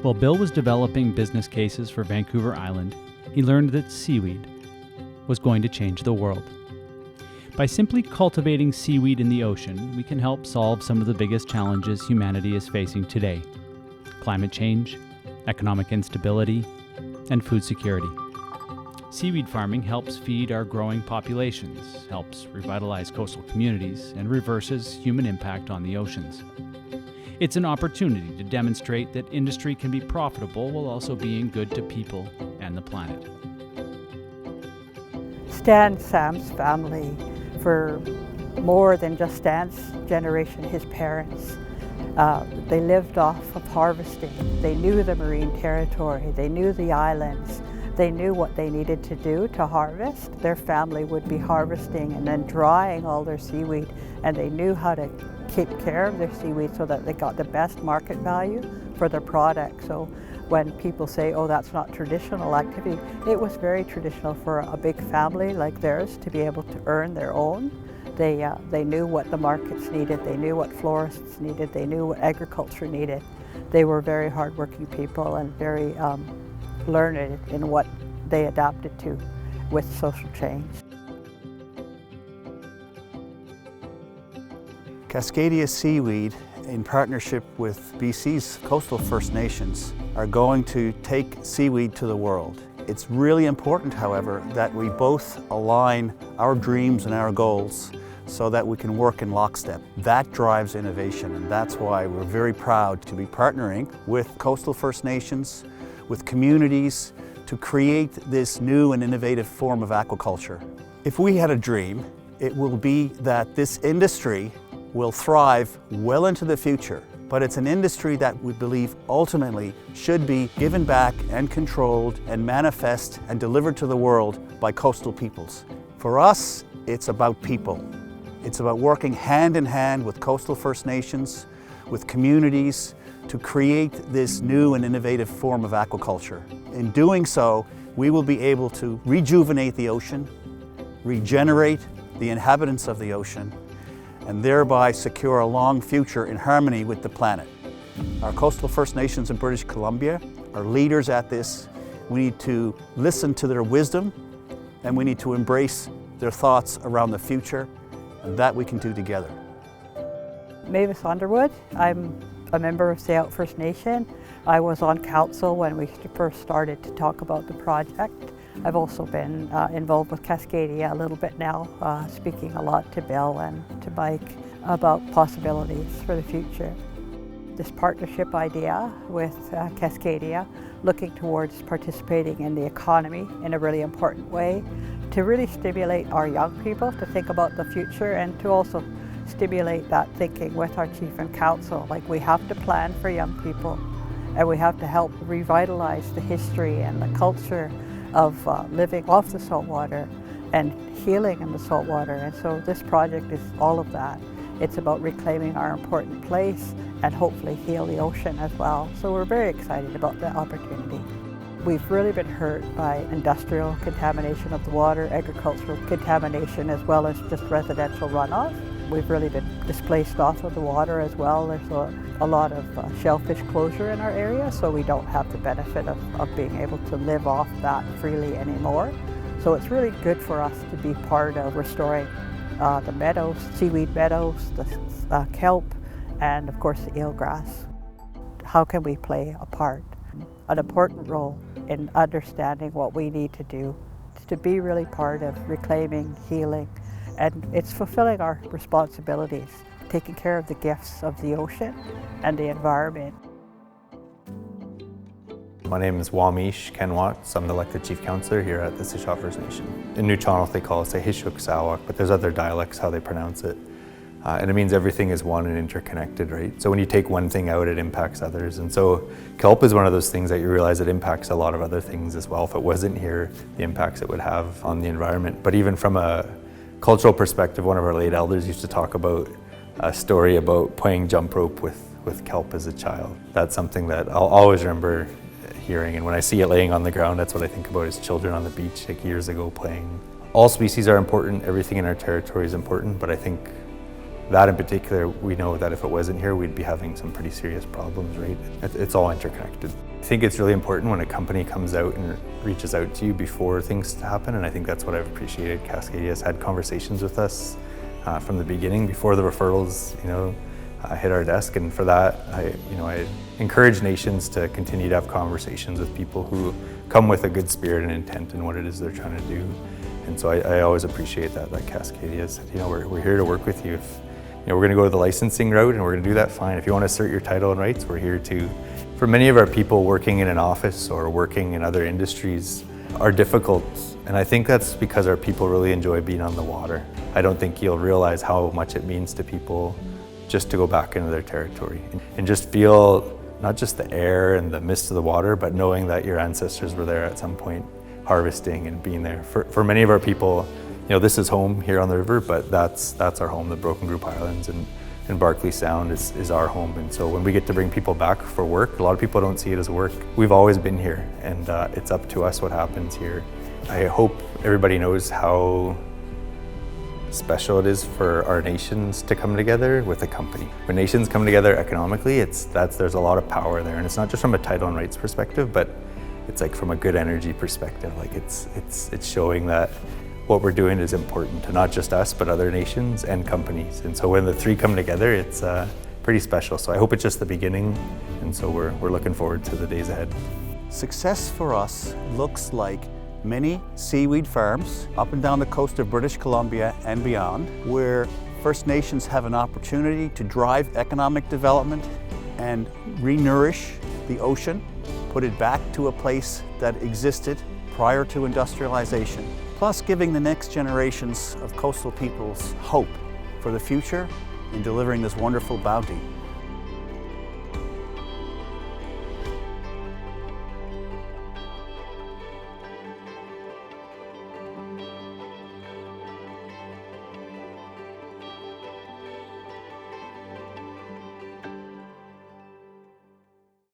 While Bill was developing business cases for Vancouver Island, he learned that seaweed was going to change the world. By simply cultivating seaweed in the ocean, we can help solve some of the biggest challenges humanity is facing today: climate change, economic instability, and food security. Seaweed farming helps feed our growing populations, helps revitalize coastal communities, and reverses human impact on the oceans. It's an opportunity to demonstrate that industry can be profitable while also being good to people and the planet. Stan Sam's family, for more than just Stan's generation, his parents, they lived off of harvesting. They knew the marine territory, they knew the islands, they knew what they needed to do to harvest. Their family would be harvesting and then drying all their seaweed, and they knew how to keep care of their seaweed so that they got the best market value for their product. So when people say, oh, that's not traditional activity, it was very traditional for a big family like theirs to be able to earn their own. They knew what the markets needed, they knew what florists needed, they knew what agriculture needed. They were very hardworking people and very learned in what they adapted to with social change. Cascadia Seaweed, in partnership with BC's coastal First Nations, are going to take seaweed to the world. It's really important, however, that we both align our dreams and our goals so that we can work in lockstep. That drives innovation, and that's why we're very proud to be partnering with coastal First Nations, with communities, to create this new and innovative form of aquaculture. If we had a dream, it will be that this industry will thrive well into the future, but it's an industry that we believe ultimately should be given back and controlled and manifest and delivered to the world by coastal peoples. For us, it's about people. It's about working hand in hand with coastal First Nations, with communities, to create this new and innovative form of aquaculture. In doing so, we will be able to rejuvenate the ocean, regenerate the inhabitants of the ocean, and thereby secure a long future in harmony with the planet. Our coastal First Nations in British Columbia are leaders at this. We need to listen to their wisdom, and we need to embrace their thoughts around the future, and that we can do together. Mavis Underwood, I'm a member of Seaweed First Nation. I was on council when we first started to talk about the project. I've also been involved with Cascadia a little bit now, speaking a lot to Bill and to Mike about possibilities for the future. This partnership idea with Cascadia, looking towards participating in the economy in a really important way, to really stimulate our young people to think about the future and to also stimulate that thinking with our chief and council. Like, we have to plan for young people, and we have to help revitalize the history and the culture of living off the saltwater and healing in the saltwater. And so this project is all of that. It's about reclaiming our important place and hopefully heal the ocean as well. So we're very excited about the opportunity. We've really been hurt by industrial contamination of the water, agricultural contamination, as well as just residential runoff. We've really been displaced off of the water as well. There's a lot of shellfish closure in our area, so we don't have the benefit of being able to live off that freely anymore. So it's really good for us to be part of restoring the meadows, seaweed meadows, the kelp, and of course the eelgrass. How can we play a part, an important role in understanding what we need to do to be really part of reclaiming, healing, and it's fulfilling our responsibilities, taking care of the gifts of the ocean and the environment. My name is Wamish Ken Watts. I'm the elected chief councillor here at the Seaweed First Nation. In New Toronto they call it Sahishuk Sawak, but there's other dialects how they pronounce it. And it means everything is one and interconnected, right? So when you take one thing out, it impacts others. And so kelp is one of those things that you realize it impacts a lot of other things as well. If it wasn't here, the impacts it would have on the environment. But even from a cultural perspective, one of our late elders used to talk about a story about playing jump rope with kelp as a child. That's something that I'll always remember hearing, and when I see it laying on the ground, that's what I think about, is children on the beach like years ago playing. All species are important, everything in our territory is important, but I think that in particular, we know that if it wasn't here, we'd be having some pretty serious problems, right? It's all interconnected. I think it's really important when a company comes out and reaches out to you before things happen, and I think that's what I've appreciated. Cascadia has had conversations with us from the beginning, before the referrals, hit our desk, and for that, I encourage nations to continue to have conversations with people who come with a good spirit and intent in what it is they're trying to do. And so I always appreciate that Cascadia said, we're here to work with you. If we're going to go the licensing route and we're going to do that, fine. If you want to assert your title and rights, we're here too. For many of our people working in an office or working in other industries are difficult, and I think that's because our people really enjoy being on the water. I don't think you'll realize how much it means to people just to go back into their territory and just feel not just the air and the mist of the water, but knowing that your ancestors were there at some point harvesting and being there. For many of our people, this is home here on the river, but that's our home. The Broken Group Islands and Barkley Sound is our home. And so when we get to bring people back for work, a lot of people don't see it as work. We've always been here, and it's up to us what happens here. I hope everybody knows how special it is for our nations to come together with a company. When nations come together economically, there's a lot of power there, and it's not just from a title and rights perspective, but it's like from a good energy perspective. Like it's showing that what we're doing is important to not just us, but other nations and companies. And so when the three come together, it's pretty special. So I hope it's just the beginning, and so we're looking forward to the days ahead. Success for us looks like many seaweed farms up and down the coast of British Columbia and beyond, where First Nations have an opportunity to drive economic development and re-nourish the ocean, put it back to a place that existed prior to industrialization, plus giving the next generations of coastal peoples hope for the future in delivering this wonderful bounty.